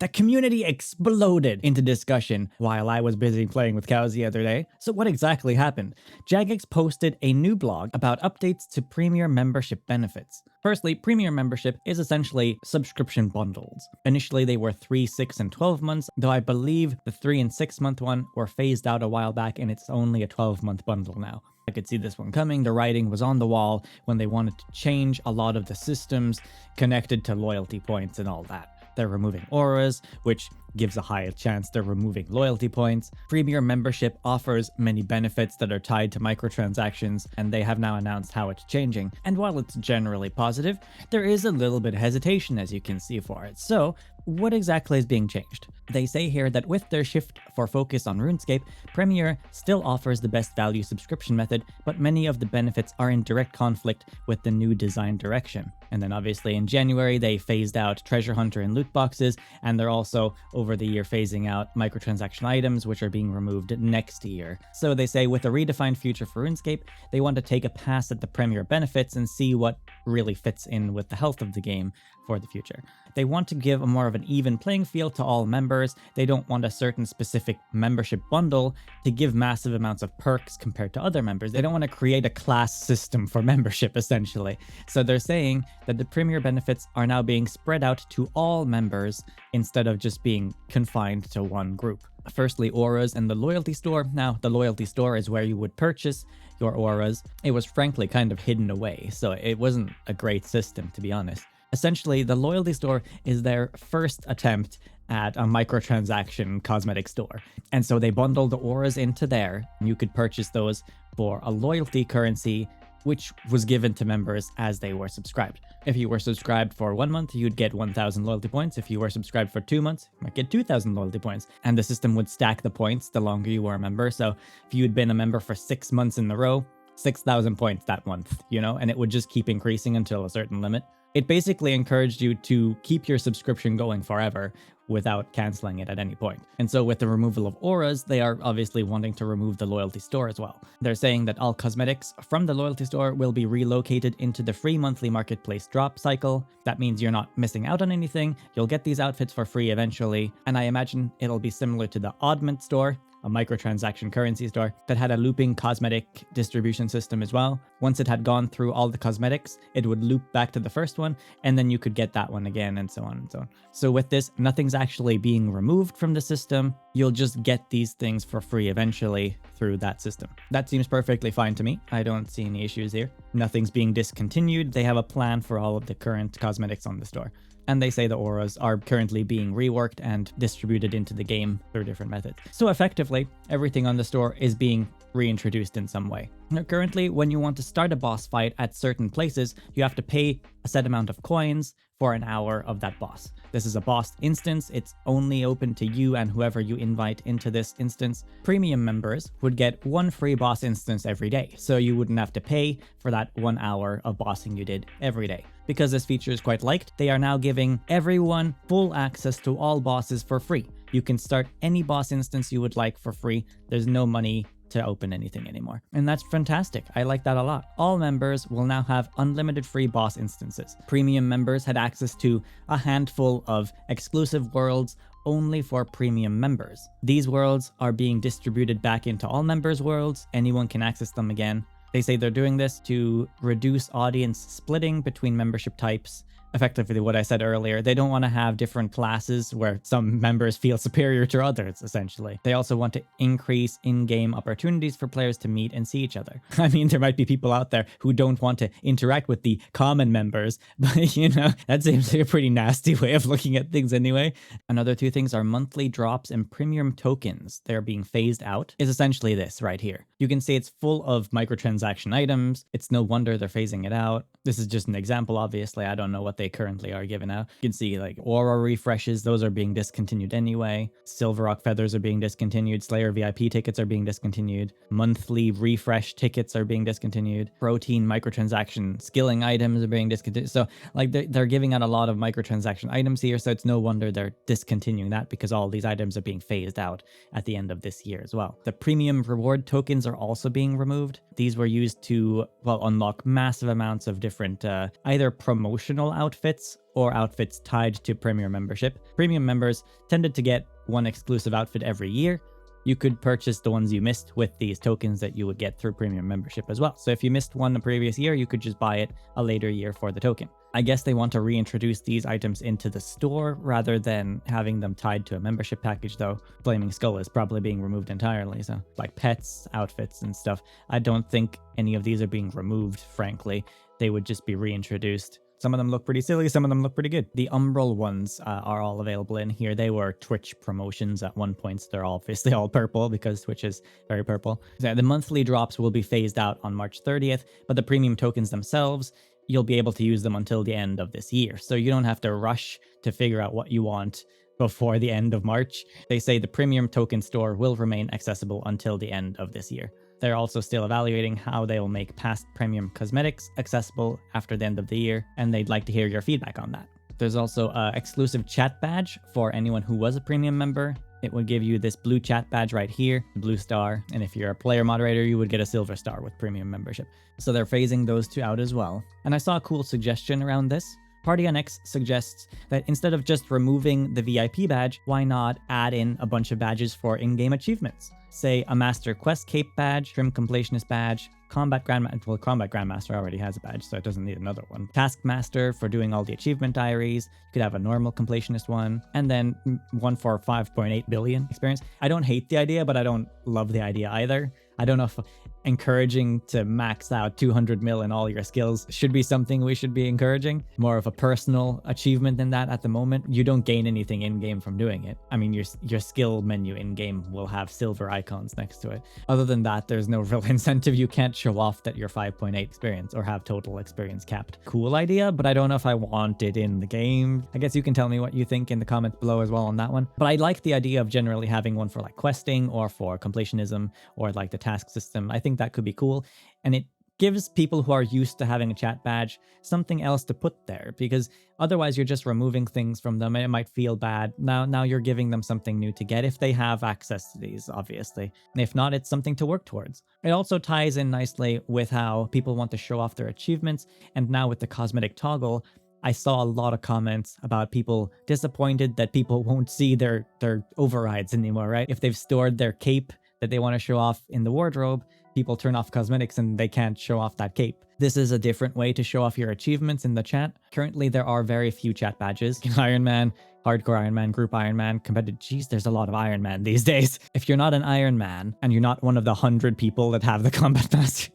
The community exploded into discussion while I was busy playing with cows the other day. So what exactly happened? Jagex posted a new blog about updates to Premier membership benefits. Firstly, Premier membership is essentially subscription bundles. Initially, they were 3, 6, and 12 months, though I believe the 3 and 6 month one were phased out a while back and it's only a 12-month bundle now. I could see this one coming. The writing was on the wall when they wanted to change a lot of the systems connected to loyalty points and all that. They're removing auras, which gives a high chance they're removing loyalty points. Premier membership offers many benefits that are tied to microtransactions, and they have now announced how it's changing. And while it's generally positive, there is a little bit of hesitation, as you can see, for it. So what exactly is being changed? They say here that with their shift for focus on RuneScape, Premier still offers the best value subscription method, but many of the benefits are in direct conflict with the new design direction. And then obviously in January, they phased out Treasure Hunter and loot boxes, and they're also over the year phasing out microtransaction items, which are being removed next year. So they say with a redefined future for RuneScape, they want to take a pass at the Premier benefits and see what really fits in with the health of the game for the future. They want to give a more of an even playing field to all members. They don't want a certain specific membership bundle to give massive amounts of perks compared to other members. They don't want to create a class system for membership, essentially. So they're saying that the Premier benefits are now being spread out to all members instead of just being confined to one group. Firstly, auras and the loyalty store. Now, the loyalty store is where you would purchase your auras. It was frankly kind of hidden away, so it wasn't a great system, to be honest. Essentially, the loyalty store is their first attempt at a microtransaction cosmetic store. And so they bundled the auras into there, and you could purchase those for a loyalty currency, which was given to members as they were subscribed. If you were subscribed for 1 month, you'd get 1,000 loyalty points. If you were subscribed for 2 months, you might get 2,000 loyalty points. And the system would stack the points the longer you were a member. So if you'd been a member for 6 months in a row, 6,000 points that month, and it would just keep increasing until a certain limit. It basically encouraged you to keep your subscription going forever without canceling it at any point. And so with the removal of auras, they are obviously wanting to remove the loyalty store as well. They're saying that all cosmetics from the loyalty store will be relocated into the free monthly marketplace drop cycle. That means you're not missing out on anything. You'll get these outfits for free eventually. And I imagine it'll be similar to the Oddment store, a microtransaction currency store that had a looping cosmetic distribution system as well. Once it had gone through all the cosmetics, it would loop back to the first one, and then you could get that one again, and so on and so on. So with this, nothing's actually being removed from the system. You'll just get these things for free eventually through that system. That seems perfectly fine to me. I don't see any issues here. Nothing's being discontinued. They have a plan for all of the current cosmetics on the store. And they say the auras are currently being reworked and distributed into the game through different methods. So effectively, everything on the store is being reintroduced in some way. Now, currently, when you want to start a boss fight at certain places, you have to pay a set amount of coins for an hour of that boss. This is a boss instance. It's only open to you and whoever you invite into this instance. Premium members would get 1 free boss instance every day, so you wouldn't have to pay for that 1 hour of bossing you did every day. Because this feature is quite liked, they are now giving everyone full access to all bosses for free. You can start any boss instance you would like for free. There's no money to open anything anymore. And that's fantastic. I like that a lot. All members will now have unlimited free boss instances. Premium members had access to a handful of exclusive worlds only for premium members. These worlds are being distributed back into all members' worlds. Anyone can access them again. They say they're doing this to reduce audience splitting between membership types. Effectively what I said earlier, they don't want to have different classes where some members feel superior to others, essentially. They also want to increase in-game opportunities for players to meet and see each other. I mean, there might be people out there who don't want to interact with the common members, but that seems like a pretty nasty way of looking at things anyway. Another 2 things are monthly drops and premium tokens. They're being phased out. Is essentially this right here. You can see it's full of microtransaction items. It's no wonder they're phasing it out. This is just an example, obviously. I don't know what they currently are giving out. You can see like aura refreshes, those are being discontinued anyway. Silver Rock feathers are being discontinued. Slayer VIP tickets are being discontinued. Monthly refresh tickets are being discontinued. Protein microtransaction skilling items are being discontinued. So like they're giving out a lot of microtransaction items here. So it's no wonder they're discontinuing that, because all these items are being phased out at the end of this year as well. The premium reward tokens are also being removed. These were used to, unlock massive amounts of different different either promotional outfits or outfits tied to premium membership. Premium members tended to get one exclusive outfit every year. You could purchase the ones you missed with these tokens that you would get through premium membership as well. So if you missed one the previous year, you could just buy it a later year for the token. I guess they want to reintroduce these items into the store rather than having them tied to a membership package, though. Flaming Skull is probably being removed entirely. So like pets, outfits, and stuff. I don't think any of these are being removed, frankly. They would just be reintroduced. Some of them look pretty silly, some of them look pretty good. The Umbral ones are all available in here. They were Twitch promotions at one point, so they're obviously all purple because Twitch is very purple. So the monthly drops will be phased out on March 30th, but the premium tokens themselves, you'll be able to use them until the end of this year. So you don't have to rush to figure out what you want before the end of March. They say the premium token store will remain accessible until the end of this year. They're also still evaluating how they will make past premium cosmetics accessible after the end of the year, and they'd like to hear your feedback on that. There's also an exclusive chat badge for anyone who was a premium member. It would give you this blue chat badge right here, the blue star, and if you're a player moderator, you would get a silver star with premium membership. So they're phasing those two out as well. And I saw a cool suggestion around this. Party on X suggests that instead of just removing the VIP badge, why not add in a bunch of badges for in-game achievements? Say a Master Quest Cape badge, Trim Completionist badge, Combat Grandmaster already has a badge, so it doesn't need another one. Taskmaster for doing all the achievement diaries. You could have a normal completionist one, and then one for 5.8 billion experience. I don't hate the idea, but I don't love the idea either. I don't know if encouraging to max out 200 mil in all your skills should be something we should be encouraging. More of a personal achievement than that at the moment. You don't gain anything in-game from doing it. I mean, your skill menu in-game will have silver icons next to it. Other than that, there's no real incentive. You can't show off that you're 5.8 experience or have total experience capped. Cool idea, but I don't know if I want it in the game. I guess you can tell me what you think in the comments below as well on that one. But I like the idea of generally having one for like questing or for completionism or like the task system. I think that could be cool, and it gives people who are used to having a chat badge something else to put there, because otherwise you're just removing things from them and it might feel bad. Now you're giving them something new to get if they have access to these, obviously. If not, it's something to work towards. It also ties in nicely with how people want to show off their achievements, and now with the cosmetic toggle, I saw a lot of comments about people disappointed that people won't see their overrides anymore, right? If they've stored their cape that they want to show off in the wardrobe, people turn off cosmetics and they can't show off that cape. This is a different way to show off your achievements in the chat. Currently, there are very few chat badges. Iron Man, Hardcore Iron Man, Group Iron Man, Competitive. Jeez, there's a lot of Iron Man these days. If you're not an Iron Man and you're not one of the 100 people that have the Combat Master,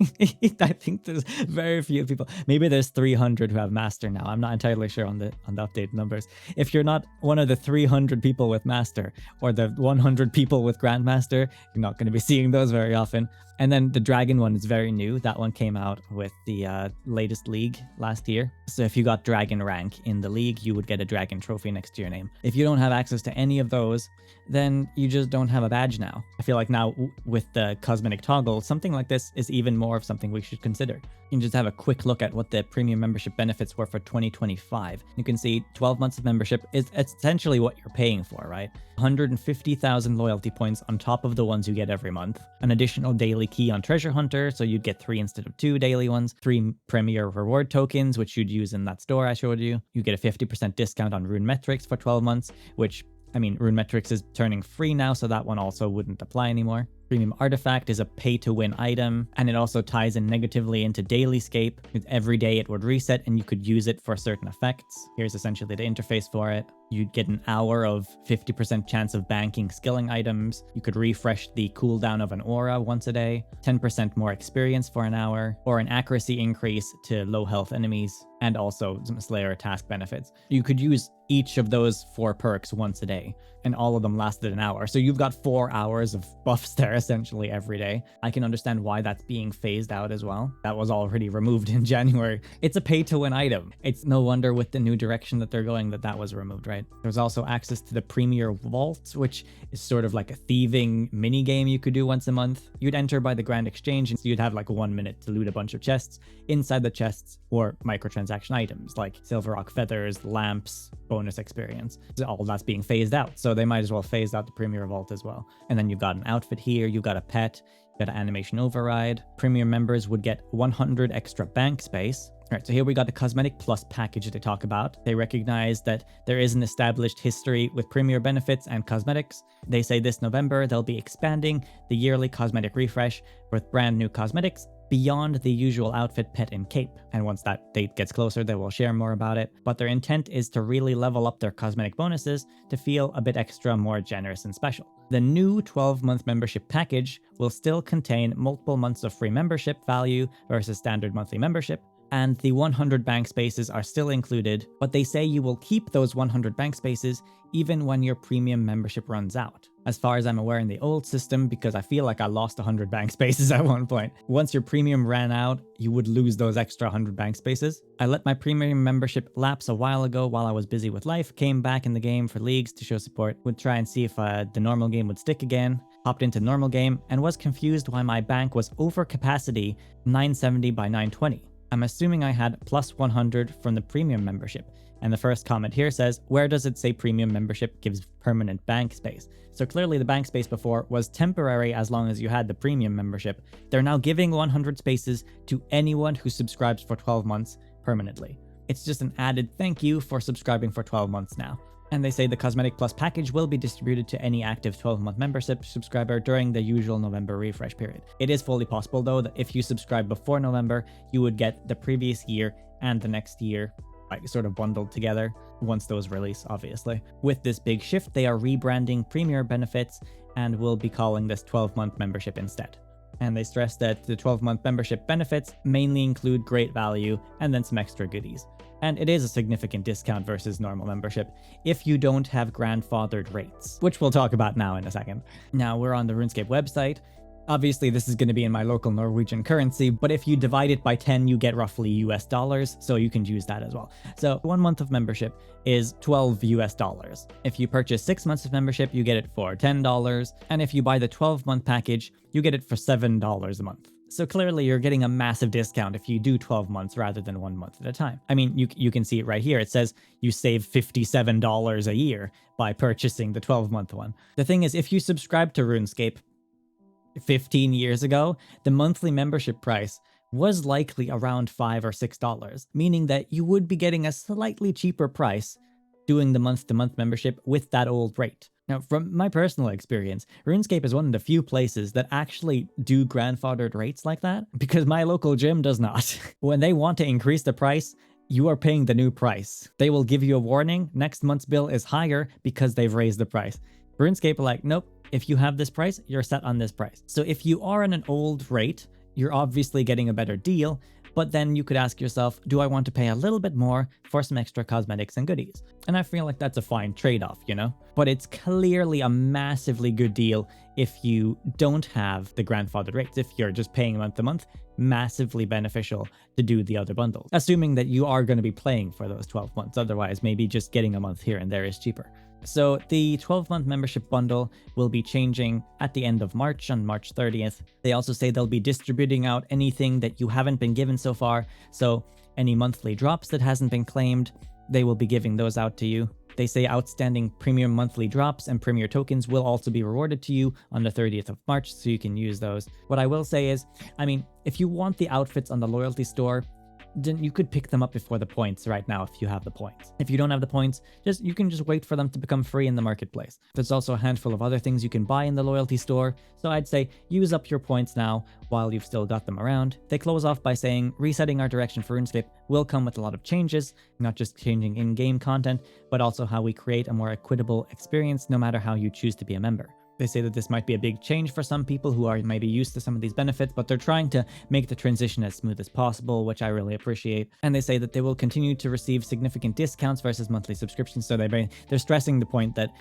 I think there's very few people. Maybe there's 300 who have Master now. I'm not entirely sure on the updated numbers. If you're not one of the 300 people with Master or the 100 people with Grandmaster, you're not going to be seeing those very often. And then the Dragon one is very new. That one came out with the latest league last year. So if you got Dragon rank in the league, you would get a Dragon trophy next to your name. If you don't have access to any of those, then you just don't have a badge now. I feel like now with the cosmetic toggle, something like this is even more of something we should consider. You can just have a quick look at what the premium membership benefits were for 2025. You can see 12 months of membership is essentially what you're paying for, right? 150,000 loyalty points on top of the ones you get every month. An additional daily key on Treasure Hunter, so you'd get 3 instead of 2 daily ones. 3 premier reward tokens, which you'd use in that store I showed you. You get a 50% discount on Rune Metrics for 12 months, which, I mean, Rune Metrics is turning free now, so that one also wouldn't apply anymore. Premium Artifact is a pay-to-win item, and it also ties in negatively into RainyScape. Every day it would reset, and you could use it for certain effects. Here's essentially the interface for it. You'd get an hour of 50% chance of banking skilling items. You could refresh the cooldown of an aura once a day, 10% more experience for an hour, or an accuracy increase to low health enemies, and also some Slayer task benefits. You could use each of those 4 perks once a day, and all of them lasted an hour. So you've got 4 hours of buffs there essentially every day. I can understand why that's being phased out as well. That was already removed in January. It's a pay-to-win item. It's no wonder with the new direction that they're going that was removed, right? There's also access to the Premier Vault, which is sort of like a thieving mini game you could do once a month. You'd enter by the Grand Exchange, and so you'd have like 1 minute to loot a bunch of chests. Inside the chests or microtransaction items like Silver Rock Feathers, lamps, bonus experience. All that's being phased out, so they might as well phase out the Premier Vault as well. And then you've got an outfit here, you've got a pet, Got an animation override. Premium members would get 100 extra bank space. All right, so here we got the Cosmetic Plus package they talk about. They recognize that there is an established history with Premier benefits and cosmetics. They say this November they'll be expanding the yearly cosmetic refresh with brand new cosmetics beyond the usual outfit, pet, and cape. And once that date gets closer, they will share more about it. But their intent is to really level up their cosmetic bonuses to feel a bit extra more generous and special. The new 12-month membership package will still contain multiple months of free membership value versus standard monthly membership, and the 100 bank spaces are still included, but they say you will keep those 100 bank spaces even when your premium membership runs out. As far as I'm aware in the old system, because I feel like I lost 100 bank spaces at one point. Once your premium ran out, you would lose those extra 100 bank spaces. I let my premium membership lapse a while ago while I was busy with life, came back in the game for leagues to show support, would try and see if the normal game would stick again, hopped into normal game, and was confused why my bank was over capacity 970 by 920. I'm assuming I had plus 100 from the premium membership. And the first comment here says, where does it say premium membership gives permanent bank space? So clearly the bank space before was temporary as long as you had the premium membership. They're now giving 100 spaces to anyone who subscribes for 12 months permanently. It's just an added thank you for subscribing for 12 months now. And they say the Cosmetic Plus package will be distributed to any active 12-month membership subscriber during the usual November refresh period. It is fully possible though that if you subscribe before November, you would get the previous year and the next year like sort of bundled together once those release, obviously. With this big shift, they are rebranding Premier benefits and will be calling this 12-month membership instead. And they stress that the 12-month membership benefits mainly include great value and then some extra goodies. And it is a significant discount versus normal membership if you don't have grandfathered rates, which we'll talk about now in a second. Now we're on the RuneScape website. Obviously, this is going to be in my local Norwegian currency, but if you divide it by 10, you get roughly US dollars, so you can use that as well. So 1 month of membership is 12 US dollars. If you purchase 6 months of membership, you get it for $10, and if you buy the 12-month package, you get it for $7 a month. So clearly you're getting a massive discount if you do 12 months rather than 1 month at a time. I mean, you can see it right here. It says you save $57 a year by purchasing the 12-month one. The thing is, if you subscribe to RuneScape 15 years ago, the monthly membership price was likely around $5 or $6, meaning that you would be getting a slightly cheaper price doing the month-to-month membership with that old rate. Now, from my personal experience, RuneScape is one of the few places that actually do grandfathered rates like that, because my local gym does not. When they want to increase the price, you are paying the new price. They will give you a warning, next month's bill is higher because they've raised the price. RuneScape are like, nope, if you have this price, you're set on this price. So if you are on an old rate, you're obviously getting a better deal, but then you could ask yourself, do I want to pay a little bit more for some extra cosmetics and goodies? And I feel like that's a fine trade-off, you know? But it's clearly a massively good deal if you don't have the grandfathered rates. If you're just paying month to month, massively beneficial to do the other bundles. Assuming that you are going to be playing for those 12 months. Otherwise, maybe just getting a month here and there is cheaper. So the 12-month membership bundle will be changing at the end of March, on March 30th. They also say they'll be distributing out anything that you haven't been given so far. So any monthly drops that hasn't been claimed, they will be giving those out to you. They say outstanding premium monthly drops and premier tokens will also be rewarded to you on the 30th of March, so you can use those. What I will say is, I mean, if you want the outfits on the loyalty store, then you could pick them up before the points right now if you have the points. If you don't have the points, you can just wait for them to become free in the marketplace. There's also a handful of other things you can buy in the loyalty store, so I'd say use up your points now while you've still got them around. They close off by saying, resetting our direction for RuneScape will come with a lot of changes, not just changing in-game content, but also how we create a more equitable experience no matter how you choose to be a member. They say that this might be a big change for some people who are maybe used to some of these benefits, but they're trying to make the transition as smooth as possible, which I really appreciate. And they say that they will continue to receive significant discounts versus monthly subscriptions. So they're stressing the point that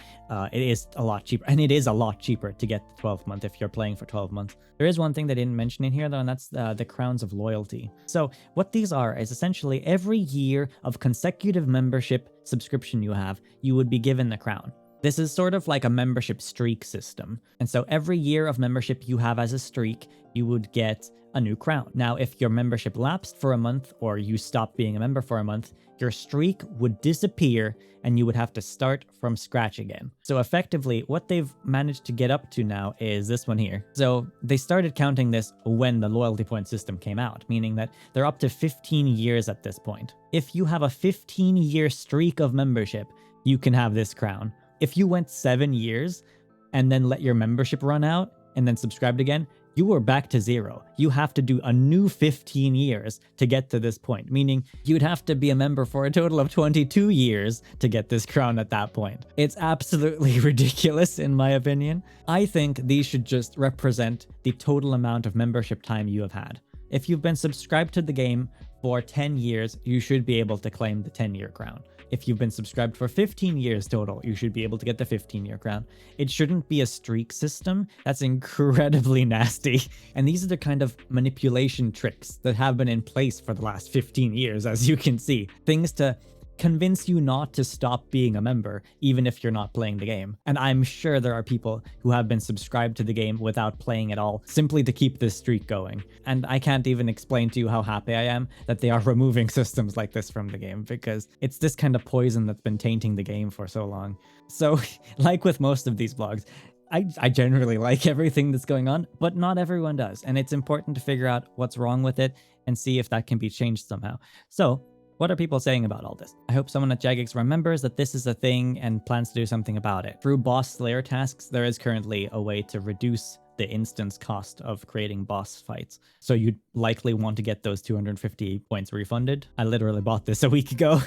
it is a lot cheaper, and it is a lot cheaper to get the 12 month if you're playing for 12 months. There is one thing they didn't mention in here though, and that's the crowns of loyalty. So what these are is essentially every year of consecutive membership subscription you have, you would be given the crown. This is sort of like a membership streak system. And so every year of membership you have as a streak, you would get a new crown. Now, if your membership lapsed for a month or you stopped being a member for a month, your streak would disappear and you would have to start from scratch again. So effectively, what they've managed to get up to now is this one here. So they started counting this when the loyalty point system came out, meaning that they're up to 15 years at this point. If you have a 15-year streak of membership, you can have this crown. If you went 7 years and then let your membership run out and then subscribed again, you are back to 0. You have to do a new 15 years to get to this point, meaning you'd have to be a member for a total of 22 years to get this crown at that point. It's absolutely ridiculous in my opinion. I think these should just represent the total amount of membership time you have had. If you've been subscribed to the game for 10 years, you should be able to claim the 10-year crown. If you've been subscribed for 15 years total, you should be able to get the 15-year crown. It shouldn't be a streak system. That's incredibly nasty. And these are the kind of manipulation tricks that have been in place for the last 15 years, as you can see. Things to convince you not to stop being a member, even if you're not playing the game. And I'm sure there are people who have been subscribed to the game without playing at all, simply to keep this streak going. And I can't even explain to you how happy I am that they are removing systems like this from the game, because it's this kind of poison that's been tainting the game for so long. So, like with most of these vlogs, I generally like everything that's going on, but not everyone does. And it's important to figure out what's wrong with it and see if that can be changed somehow. So, what are people saying about all this? I hope someone at Jagex remembers that this is a thing and plans to do something about it. Through boss slayer tasks, there is currently a way to reduce the instance cost of creating boss fights. So you'd likely want to get those 250 points refunded. I literally bought this a week ago.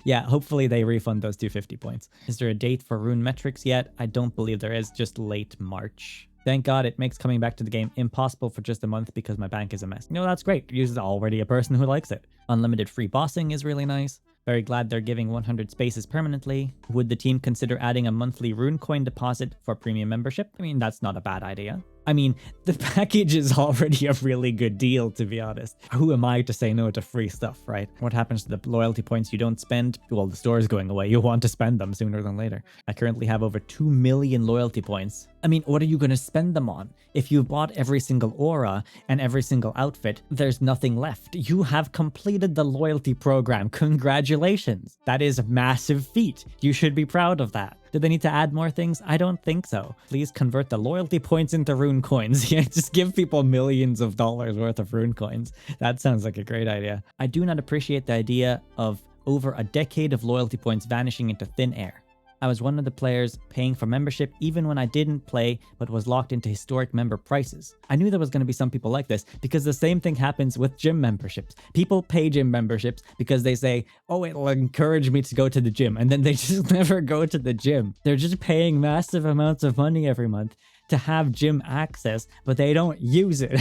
Yeah, hopefully they refund those 250 points. Is there a date for Rune Metrics yet? I don't believe there is, just late March. Thank God it makes coming back to the game impossible for just a month because my bank is a mess. No, that's great. You're already a person who likes it. Unlimited free bossing is really nice. Very glad they're giving 100 spaces permanently. Would the team consider adding a monthly rune coin deposit for premium membership? I mean, that's not a bad idea. I mean, the package is already a really good deal, to be honest. Who am I to say no to free stuff, right? What happens to the loyalty points you don't spend? Well, the store is going away. You'll want to spend them sooner than later. I currently have over 2 million loyalty points. I mean, what are you going to spend them on? If you've bought every single aura and every single outfit, there's nothing left. You have completed the loyalty program. Congratulations. That is a massive feat. You should be proud of that. Do they need to add more things? I don't think so. Please convert the loyalty points into rune coins. Yeah, just give people millions of dollars worth of rune coins. That sounds like a great idea. I do not appreciate the idea of over a decade of loyalty points vanishing into thin air. I was one of the players paying for membership even when I didn't play but was locked into historic member prices. I knew there was going to be some people like this because the same thing happens with gym memberships. People pay gym memberships because they say, oh, it'll encourage me to go to the gym, and then they just never go to the gym. They're just paying massive amounts of money every month to have gym access, but they don't use it.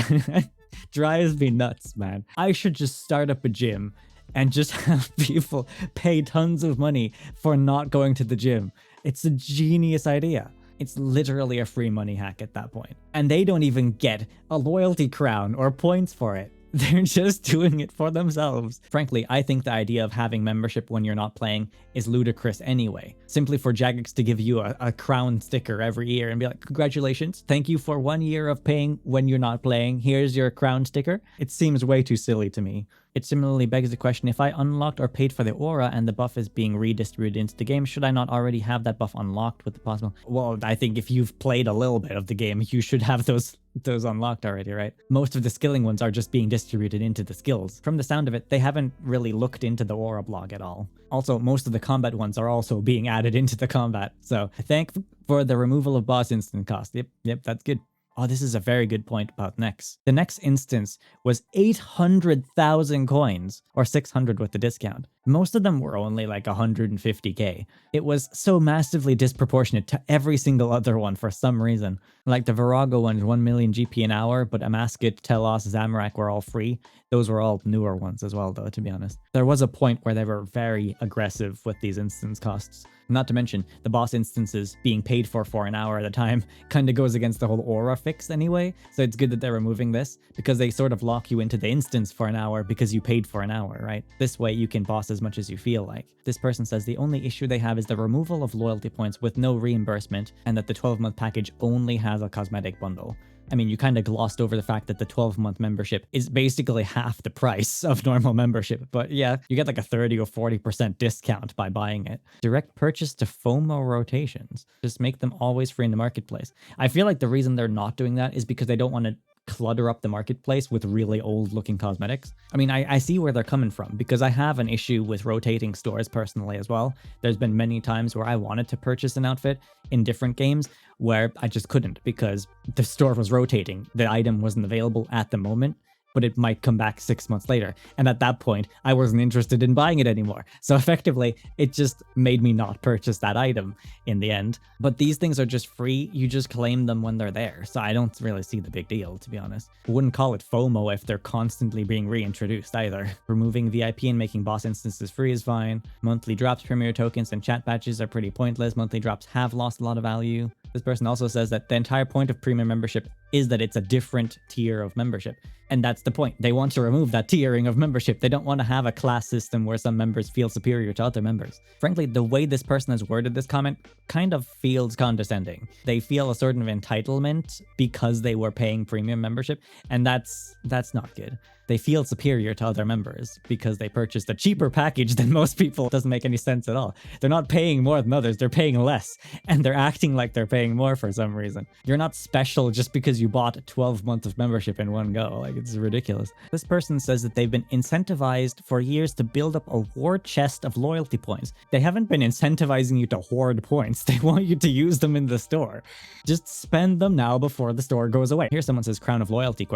Drives me nuts, man. I should just start up a gym and just have people pay tons of money for not going to the gym. It's a genius idea. It's literally a free money hack at that point. And they don't even get a loyalty crown or points for it. They're just doing it for themselves. Frankly, I think the idea of having membership when you're not playing is ludicrous anyway. Simply for Jagex to give you a crown sticker every year and be like, congratulations, thank you for 1 year of paying when you're not playing. Here's your crown sticker. It seems way too silly to me. It similarly begs the question, if I unlocked or paid for the aura and the buff is being redistributed into the game, should I not already have that buff unlocked with the possible? Well, I think if you've played a little bit of the game, you should have those unlocked already, right? Most of the skilling ones are just being distributed into the skills. From the sound of it, they haven't really looked into the aura block at all. Also, most of the combat ones are also being added into the combat. So I thank for the removal of boss instant cost. Yep, that's good. Oh, this is a very good point about Nex. The Nex instance was 800,000 coins, or 600 with the discount. Most of them were only like 150k. It was so massively disproportionate to every single other one for some reason. Like the Virago one, 1 million GP an hour, but Amaskit, Telos, Zamorak were all free. Those were all newer ones as well, though, to be honest. There was a point where they were very aggressive with these instance costs. Not to mention, the boss instances being paid for an hour at a time kind of goes against the whole aura fix anyway, so it's good that they're removing this, because they sort of lock you into the instance for an hour because you paid for an hour, right? This way you can boss cost as much as you feel like. This person says the only issue they have is the removal of loyalty points with no reimbursement, and that the 12-month package only has a cosmetic bundle. I mean, you kind of glossed over the fact that the 12-month membership is basically half the price of normal membership, but yeah, you get like a 30 or 40% discount by buying it. Direct purchase to Fomo rotations. Just make them always free in the marketplace. I feel like the reason they're not doing that is because they don't want to clutter up the marketplace with really old looking cosmetics. I mean, I see where they're coming from, because I have an issue with rotating stores personally as well. There's been many times where I wanted to purchase an outfit in different games where I just couldn't because the store was rotating. The item wasn't available at the moment, but it might come back 6 months later. And at that point, I wasn't interested in buying it anymore. So effectively, it just made me not purchase that item in the end. But these things are just free. You just claim them when they're there. So I don't really see the big deal, to be honest. I wouldn't call it FOMO if they're constantly being reintroduced either. Removing VIP and making boss instances free is fine. Monthly drops, premier tokens, and chat badges are pretty pointless. Monthly drops have lost a lot of value. This person also says that the entire point of premium membership is that it's a different tier of membership. And that's the point. They want to remove that tiering of membership. They don't want to have a class system where some members feel superior to other members. Frankly, the way this person has worded this comment kind of feels condescending. They feel a sort of entitlement because they were paying premium membership, and that's not good. They feel superior to other members because they purchased a cheaper package than most people. It doesn't make any sense at all. They're not paying more than others, they're paying less, and they're acting like they're paying more for some reason. You're not special just because you bought 12 months of membership in one go. Like, it's ridiculous. This person says that they've been incentivized for years to build up a war chest of loyalty points. They haven't been incentivizing you to hoard points. They want you to use them in the store. Just spend them now before the store goes away. Here someone says crown of loyalty ?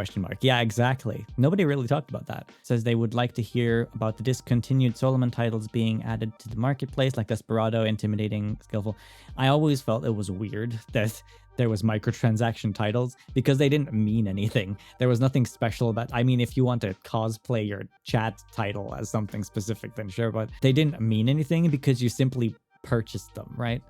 Yeah, exactly. Nobody really talked about that. Says they would like to hear about the discontinued Solomon titles being added to the marketplace, like Desperado, Intimidating, Skillful. I always felt it was weird that there was microtransaction titles because they didn't mean anything. There was nothing special about, I mean, if you want to cosplay your chat title as something specific, then sure, but they didn't mean anything because you simply purchased them, right?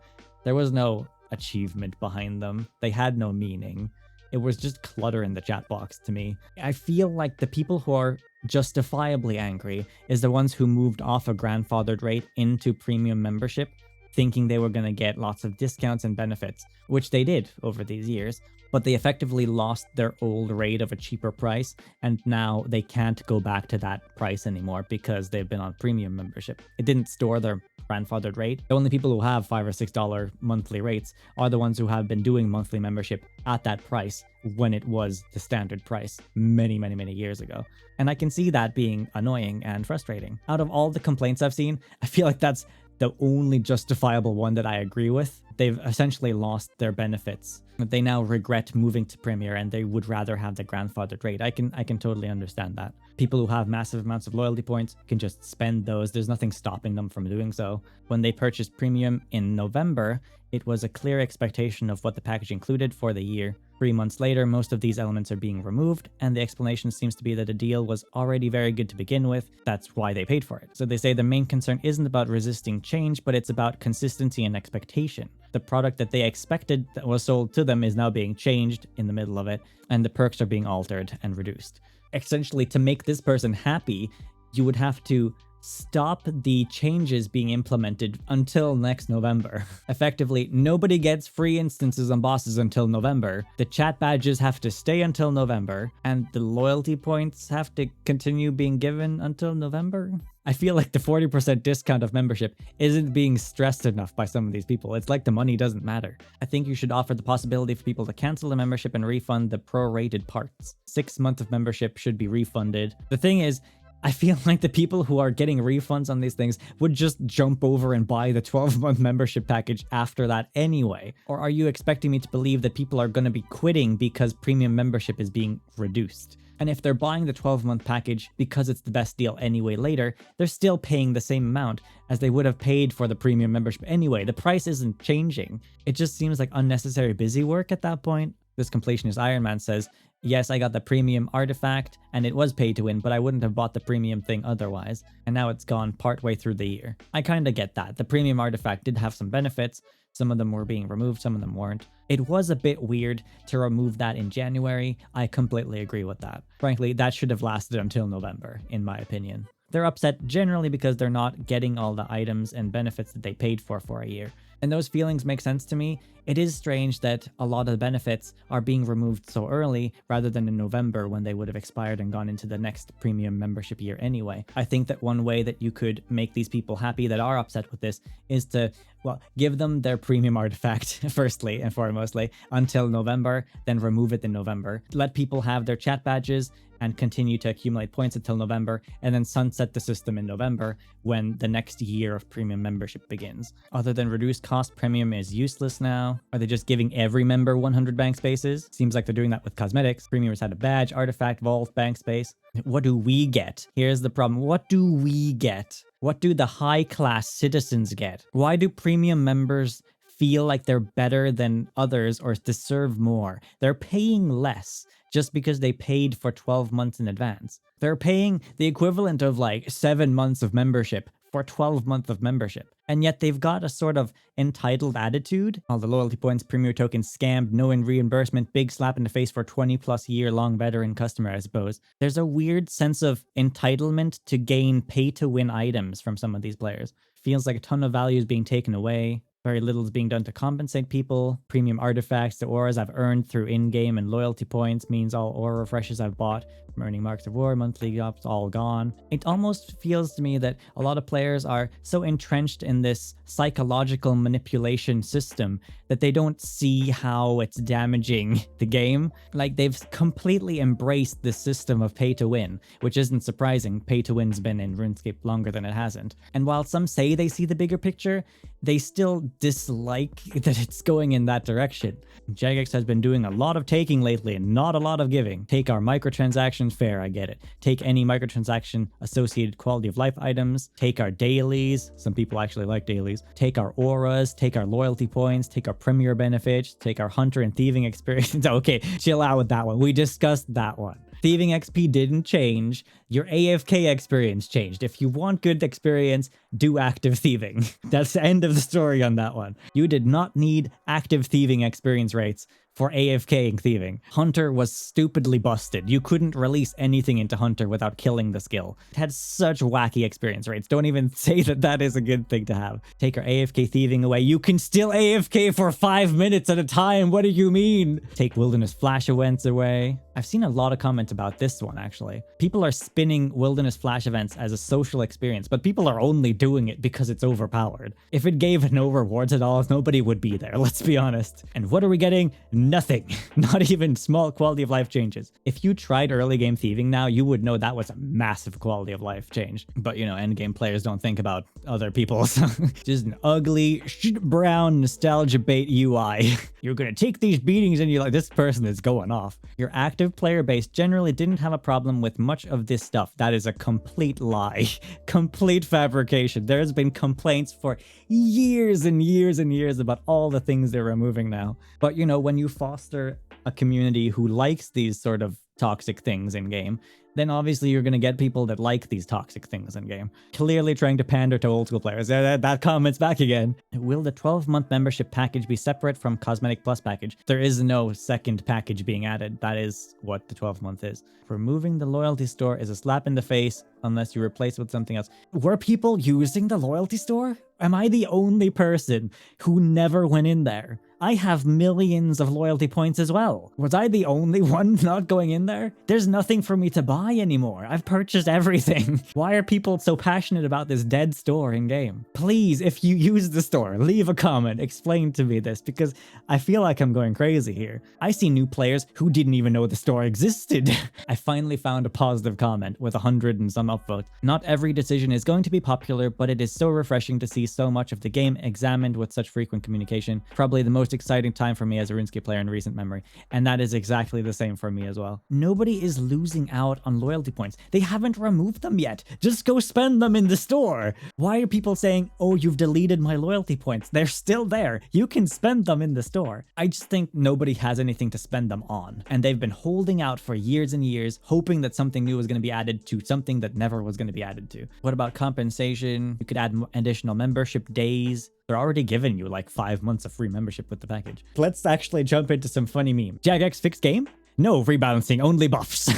There was no achievement behind them. They had no meaning. It was just clutter in the chat box to me. I feel like the people who are justifiably angry is the ones who moved off a grandfathered rate into premium membership, thinking they were going to get lots of discounts and benefits, which they did over these years, but they effectively lost their old rate of a cheaper price, and now they can't go back to that price anymore because they've been on premium membership. It didn't store their grandfathered rate. The only people who have $5 or $6 monthly rates are the ones who have been doing monthly membership at that price when it was the standard price many years ago. And I can see that being annoying and frustrating. Out of all the complaints I've seen, I feel like that's the only justifiable one that I agree with. They've essentially lost their benefits. They now regret moving to Premier and they would rather have the grandfathered rate. I can totally understand that. People who have massive amounts of loyalty points can just spend those. There's nothing stopping them from doing so. When they purchased Premium in November, it was a clear expectation of what the package included for the year. 3 months later, most of these elements are being removed, and the explanation seems to be that the deal was already very good to begin with. That's why they paid for it. So they say the main concern isn't about resisting change, but it's about consistency and expectation. The product that they expected that was sold to them is now being changed in the middle of it, and the perks are being altered and reduced. Essentially, to make this person happy, you would have to stop the changes being implemented until next November. Effectively, nobody gets free instances on bosses until November. The chat badges have to stay until November, and the loyalty points have to continue being given until November. I feel like the 40% discount of membership isn't being stressed enough by some of these people. It's like the money doesn't matter. I think you should offer the possibility for people to cancel the membership and refund the prorated parts. 6 months of membership should be refunded. The thing is, I feel like the people who are getting refunds on these things would just jump over and buy the 12-month membership package after that anyway. Or are you expecting me to believe that people are going to be quitting because premium membership is being reduced? And if they're buying the 12-month package because it's the best deal anyway later, they're still paying the same amount as they would have paid for the premium membership anyway. The price isn't changing. It just seems like unnecessary busy work at that point. This completionist Iron Man says, yes, I got the premium artifact, and it was pay to win, but I wouldn't have bought the premium thing otherwise, and now it's gone partway through the year. I kinda get that. The premium artifact did have some benefits. Some of them were being removed, some of them weren't. It was a bit weird to remove that in January. I completely agree with that. Frankly, that should have lasted until November, in my opinion. They're upset generally because they're not getting all the items and benefits that they paid for a year. And those feelings make sense to me. It is strange that a lot of the benefits are being removed so early rather than in November when they would have expired and gone into the next premium membership year anyway. I think that one way that you could make these people happy that are upset with this is to, well, give them their premium artifact firstly and foremostly until November, then remove it in November. Let people have their chat badges and continue to accumulate points until November, and then sunset the system in November when the next year of premium membership begins. Other than reduced cost, premium is useless now. Are they just giving every member 100 bank spaces? Seems like they're doing that with cosmetics. Premium has had a badge, artifact, vault, bank space. What do we get? Here's the problem. What do we get? What do the high-class citizens get? Why do premium members feel like they're better than others or deserve more? They're paying less just because they paid for 12 months in advance. They're paying the equivalent of like 7 months of membership for 12 months of membership. And yet they've got a sort of entitled attitude. All the loyalty points, premier tokens scammed, no reimbursement, big slap in the face for 20+ year long veteran customer, I suppose. There's a weird sense of entitlement to gain pay to win items from some of these players. Feels like a ton of value is being taken away. Very little is being done to compensate people. Premium artifacts, the auras I've earned through in-game and loyalty points means all aura refreshes I've bought from earning marks of war, monthly ups, all gone. It almost feels to me that a lot of players are so entrenched in this psychological manipulation system that they don't see how it's damaging the game. Like, they've completely embraced this system of pay to win, which isn't surprising. Pay to win's been in RuneScape longer than it hasn't. And while some say they see the bigger picture, they still dislike that it's going in that direction. Jagex has been doing a lot of taking lately and not a lot of giving. Take our microtransactions, fair, I get it. Take any microtransaction associated quality of life items. Take our dailies. Some people actually like dailies. Take our auras. Take our loyalty points. Take our premier benefits. Take our hunter and thieving experience. Okay, chill out with that one. We discussed that one. Thieving XP didn't change. Your AFK experience changed. If you want good experience, do active thieving. That's the end of the story on that one. You did not need active thieving experience rates for AFKing thieving. Hunter was stupidly busted. You couldn't release anything into Hunter without killing the skill. It had such wacky experience rates. Don't even say that that is a good thing to have. Take our AFK thieving away. You can still AFK for 5 minutes at a time. What do you mean? Take wilderness flash events away. I've seen a lot of comments about this one, actually. People are spinning wilderness flash events as a social experience, but people are only doing it because it's overpowered. If it gave no rewards at all, nobody would be there, let's be honest. And what are we getting? Nothing. Not even small quality of life changes. If you tried early game thieving now, you would know that was a massive quality of life change. But you know, end game players don't think about other people, so just an ugly, brown nostalgia bait UI. You're gonna take these beatings and you're like, this person is going off. Your active player base generally didn't have a problem with much of this stuff. That is a complete lie. Complete fabrication. There's been complaints for years and years and years about all the things they're removing now. But you know, when you foster a community who likes these sort of toxic things in game, then obviously you're going to get people that like these toxic things in game. Clearly trying to pander to old school players. That comment's back again. Will the 12-month membership package be separate from Cosmetic Plus package? There is no second package being added. That is what the 12-month is. Removing the loyalty store is a slap in the face unless you replace it with something else. Were people using the loyalty store? Am I the only person who never went in there? I have millions of loyalty points as well. Was I the only one not going in there? There's nothing for me to buy anymore. I've purchased everything. Why are people so passionate about this dead store in game? Please, if you use the store, leave a comment, explain to me this, because I feel like I'm going crazy here. I see new players who didn't even know the store existed. I finally found a positive comment with 100 and some upvotes. Not every decision is going to be popular, but it is so refreshing to see so much of the game examined with such frequent communication. Probably the most exciting time for me as a RuneScape player in recent memory, and that is exactly the same for me as well. Nobody is losing out on loyalty points. They haven't removed them yet. Just go spend them in the store. Why are people saying, oh, you've deleted my loyalty points? They're still there. You can spend them in the store. I just think nobody has anything to spend them on, and they've been holding out for years and years, hoping that something new was going to be added to something that never was going to be added to. What about compensation? You could add additional membership days. They're already giving you like 5 months of free membership with the package. Let's actually jump into some funny meme. Jagex fixed game? No rebalancing, only buffs.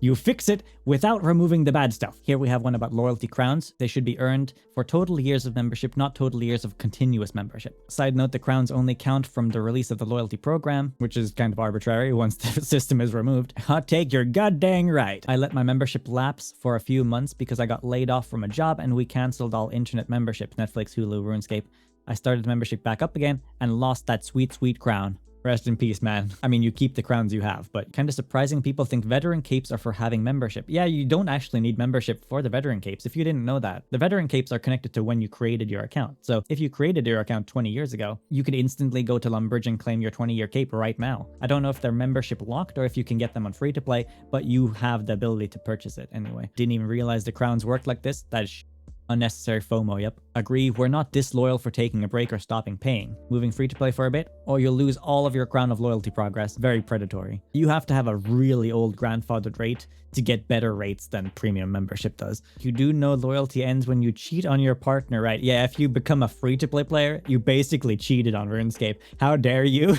You fix it without removing the bad stuff. Here we have one about loyalty crowns. They should be earned for total years of membership, not total years of continuous membership. Side note, the crowns only count from the release of the loyalty program, which is kind of arbitrary once the system is removed. Hot take, you're goddamn right. I let my membership lapse for a few months because I got laid off from a job and we cancelled all internet memberships, Netflix, Hulu, RuneScape. I started the membership back up again and lost that sweet, sweet crown. Rest in peace, man. I mean, you keep the crowns you have, but kind of surprising people think veteran capes are for having membership. Yeah, you don't actually need membership for the veteran capes if you didn't know that. The veteran capes are connected to when you created your account. So if you created your account 20 years ago, you could instantly go to Lumbridge and claim your 20-year cape right now. I don't know if they're membership locked or if you can get them on free to play, but you have the ability to purchase it anyway. Didn't even realize the crowns worked like this. That is unnecessary FOMO, yep. Agree, we're not disloyal for taking a break or stopping paying. Moving free to play for a bit, or you'll lose all of your crown of loyalty progress. Very predatory. You have to have a really old grandfathered rate to get better rates than premium membership does. You do know loyalty ends when you cheat on your partner, right? Yeah, if you become a free to play player, you basically cheated on RuneScape. How dare you?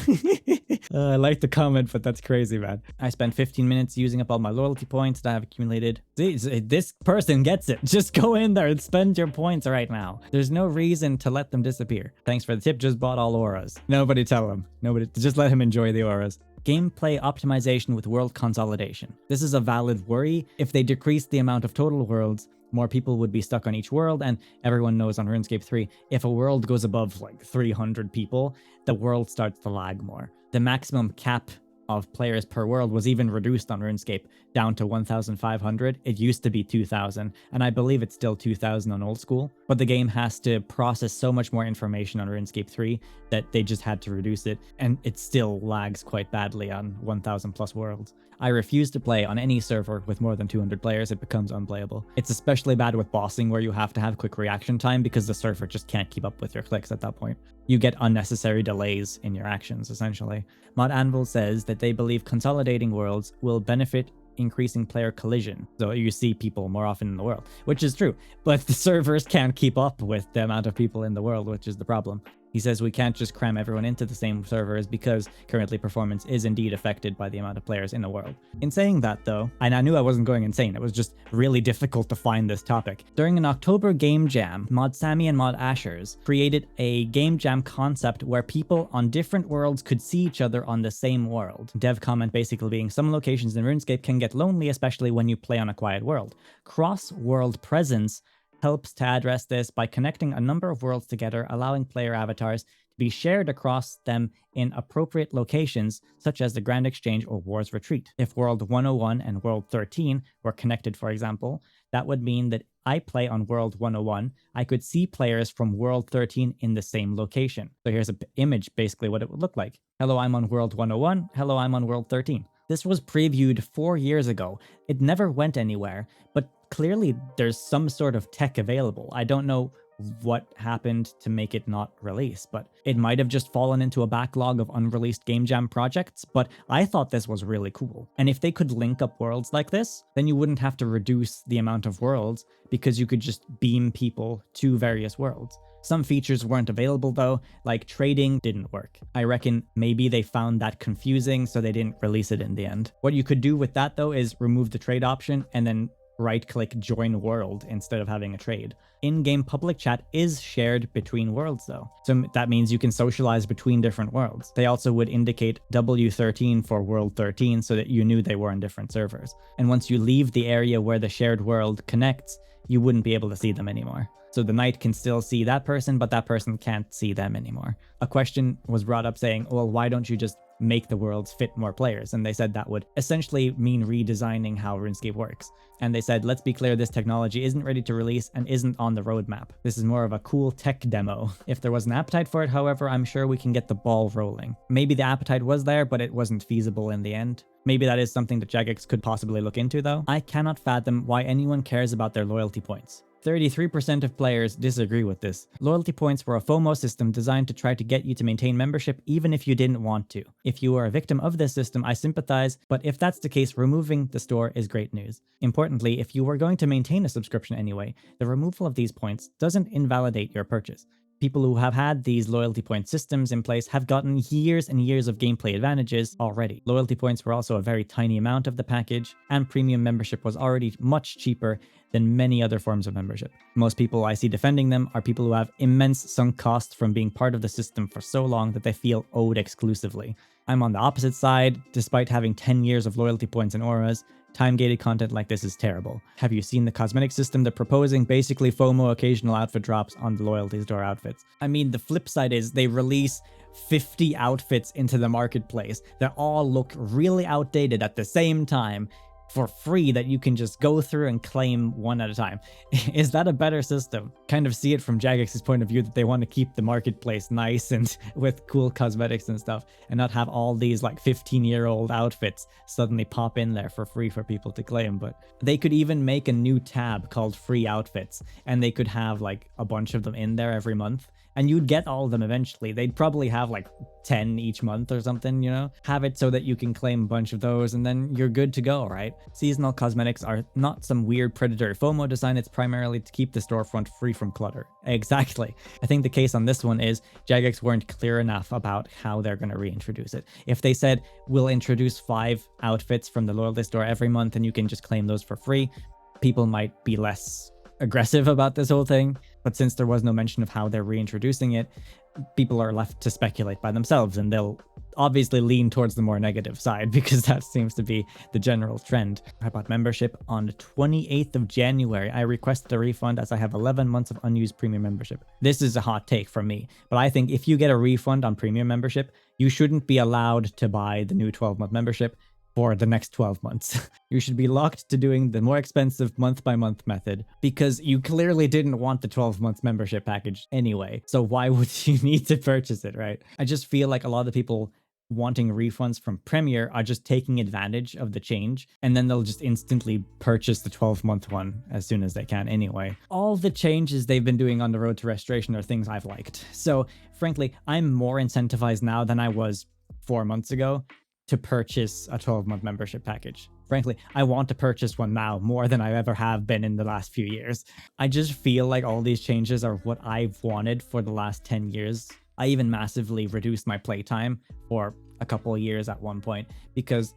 I like the comment, but that's crazy, man. I spent 15 minutes using up all my loyalty points that I have accumulated. See, this person gets it. Just go in there and spend your points right now. There's no reason to let them disappear. Thanks for the tip, just bought all auras. Nobody tell him. Nobody, just let him enjoy the auras. Gameplay optimization with world consolidation. This is a valid worry. If they decrease the amount of total worlds, more people would be stuck on each world, and everyone knows on RuneScape 3, if a world goes above like 300 people, the world starts to lag more. The maximum cap of players per world was even reduced on RuneScape down to 1,500. It used to be 2,000, and I believe it's still 2,000 on old school, but the game has to process so much more information on RuneScape 3 that they just had to reduce it, and it still lags quite badly on 1,000 plus worlds. I refuse to play on any server with more than 200 players. It becomes unplayable. It's especially bad with bossing where you have to have quick reaction time because the server just can't keep up with your clicks at that point. You get unnecessary delays in your actions, essentially. Mod Anvil says that they believe consolidating worlds will benefit increasing player collision. So you see people more often in the world, which is true, but the servers can't keep up with the amount of people in the world, which is the problem. He says we can't just cram everyone into the same servers because currently performance is indeed affected by the amount of players in a world. In saying that though, and I knew I wasn't going insane, it was just really difficult to find this topic. During an October game jam, Mod Sammy and Mod Ashers created a game jam concept where people on different worlds could see each other on the same world. Dev comment basically being some locations in RuneScape can get lonely, especially when you play on a quiet world. Cross-world presence helps to address this by connecting a number of worlds together, allowing player avatars to be shared across them in appropriate locations, such as the Grand Exchange or War's Retreat. If World 101 and World 13 were connected, for example, that would mean that I play on World 101, I could see players from World 13 in the same location. So here's an image, basically what it would look like. Hello, I'm on World 101. Hello, I'm on World 13. This was previewed 4 years ago. It never went anywhere, but clearly there's some sort of tech available. I don't know what happened to make it not released, but it might have just fallen into a backlog of unreleased game jam projects, but I thought this was really cool. And if they could link up worlds like this, then you wouldn't have to reduce the amount of worlds because you could just beam people to various worlds. Some features weren't available though, like trading didn't work. I reckon maybe they found that confusing so they didn't release it in the end. What you could do with that though is remove the trade option and then right-click join world instead of having a trade. In-game public chat is shared between worlds though, so that means you can socialize between different worlds. They also would indicate W13 for world 13 so that you knew they were on different servers. And once you leave the area where the shared world connects, you wouldn't be able to see them anymore. So the knight can still see that person, but that person can't see them anymore. A question was brought up saying, well, why don't you just make the worlds fit more players? And they said that would essentially mean redesigning how RuneScape works. And they said, let's be clear, this technology isn't ready to release and isn't on the roadmap. This is more of a cool tech demo. If there was an appetite for it, however, I'm sure we can get the ball rolling. Maybe the appetite was there, but it wasn't feasible in the end. Maybe that is something that Jagex could possibly look into though. I cannot fathom why anyone cares about their loyalty points. 33% of players disagree with this. Loyalty points were a FOMO system designed to try to get you to maintain membership even if you didn't want to. If you are a victim of this system, I sympathize, but if that's the case, removing the store is great news. Importantly, if you were going to maintain a subscription anyway, the removal of these points doesn't invalidate your purchase. People who have had these loyalty point systems in place have gotten years and years of gameplay advantages already. Loyalty points were also a very tiny amount of the package, and premium membership was already much cheaper than many other forms of membership. Most people I see defending them are people who have immense sunk costs from being part of the system for so long that they feel owed exclusively. I'm on the opposite side. Despite having 10 years of loyalty points and auras, time-gated content like this is terrible. Have you seen the cosmetic system they're proposing? Basically FOMO occasional outfit drops on the loyalty store outfits. I mean, the flip side is they release 50 outfits into the marketplace that all look really outdated at the same time for free that you can just go through and claim one at a time. Is that a better system? Kind of see it from Jagex's point of view that they want to keep the marketplace nice and with cool cosmetics and stuff, and not have all these like 15-year-old outfits suddenly pop in there for free for people to claim. But they could even make a new tab called free outfits, and they could have like a bunch of them in there every month. And you'd get all of them eventually. They'd probably have like 10 each month or something, you know? Have it so that you can claim a bunch of those and then you're good to go, right? Seasonal cosmetics are not some weird predatory FOMO design. It's primarily to keep the storefront free from clutter. Exactly. I think the case on this one is Jagex weren't clear enough about how they're going to reintroduce it. If they said, we'll introduce 5 outfits from the loyalty store every month and you can just claim those for free, people might be less aggressive about this whole thing. But since there was no mention of how they're reintroducing it, people are left to speculate by themselves, and they'll obviously lean towards the more negative side because that seems to be the general trend. I bought membership on the 28th of January. I requested a refund as I have 11 months of unused premium membership. This is a hot take from me, but I think if you get a refund on premium membership, you shouldn't be allowed to buy the new 12-month membership for the next 12 months. You should be locked to doing the more expensive month-by-month method because you clearly didn't want the 12-month membership package anyway. So why would you need to purchase it, right? I just feel like a lot of people wanting refunds from Premier are just taking advantage of the change, and then they'll just instantly purchase the 12-month one as soon as they can anyway. All the changes they've been doing on the road to restoration are things I've liked. So frankly, I'm more incentivized now than I was 4 months ago to purchase a 12-month membership package. Frankly, I want to purchase one now more than I ever have been in the last few years. I just feel like all these changes are what I've wanted for the last 10 years. I even massively reduced my playtime for a couple of years at one point because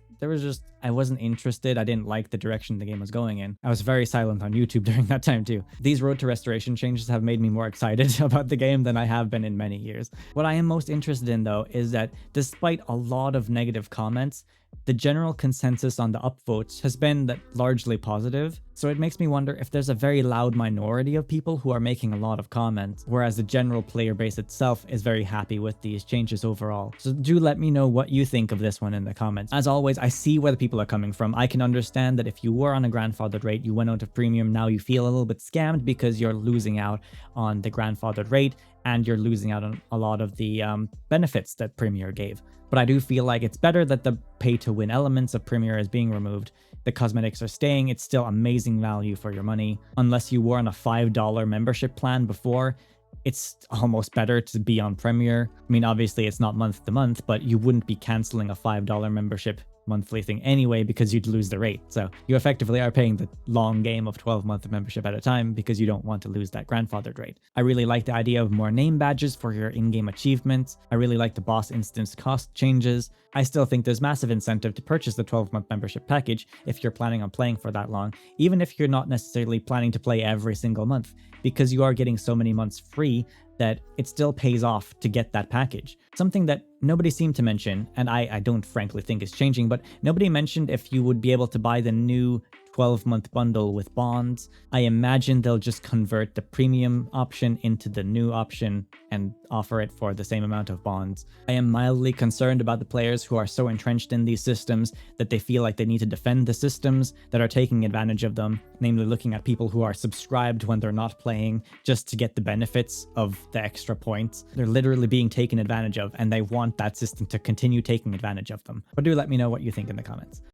I wasn't interested. I didn't like the direction the game was going in. I was very silent on YouTube during that time too. These road to restoration changes have made me more excited about the game than I have been in many years. What I am most interested in though is that despite a lot of negative comments, the general consensus on the upvotes has been that largely positive. So it makes me wonder if there's a very loud minority of people who are making a lot of comments, whereas the general player base itself is very happy with these changes overall. So do let me know what you think of this one in the comments. As always, I see where the people are coming from. I can understand that if you were on a grandfathered rate, you went out of premium, now you feel a little bit scammed because you're losing out on the grandfathered rate and you're losing out on a lot of the benefits that Premier gave. But I do feel like it's better that the pay-to-win elements of Premier is being removed. The cosmetics are staying. It's still amazing value for your money. Unless you were on a $5 membership plan before, it's almost better to be on Premier. I mean, obviously it's not month to month, but you wouldn't be canceling a $5 membership monthly thing anyway because you'd lose the rate. So you effectively are paying the long game of 12-month membership at a time because you don't want to lose that grandfathered rate. I really like the idea of more name badges for your in-game achievements. I really like the boss instance cost changes. I still think there's massive incentive to purchase the 12-month membership package if you're planning on playing for that long, even if you're not necessarily planning to play every single month, because you are getting so many months free that it still pays off to get that package. Something that nobody seemed to mention, and I don't frankly think is changing, but nobody mentioned if you would be able to buy the new 12-month bundle with bonds. I imagine they'll just convert the premium option into the new option and offer it for the same amount of bonds. I am mildly concerned about the players who are so entrenched in these systems that they feel like they need to defend the systems that are taking advantage of them, namely looking at people who are subscribed when they're not playing just to get the benefits of the extra points. They're literally being taken advantage of, and they want that system to continue taking advantage of them. But do let me know what you think in the comments.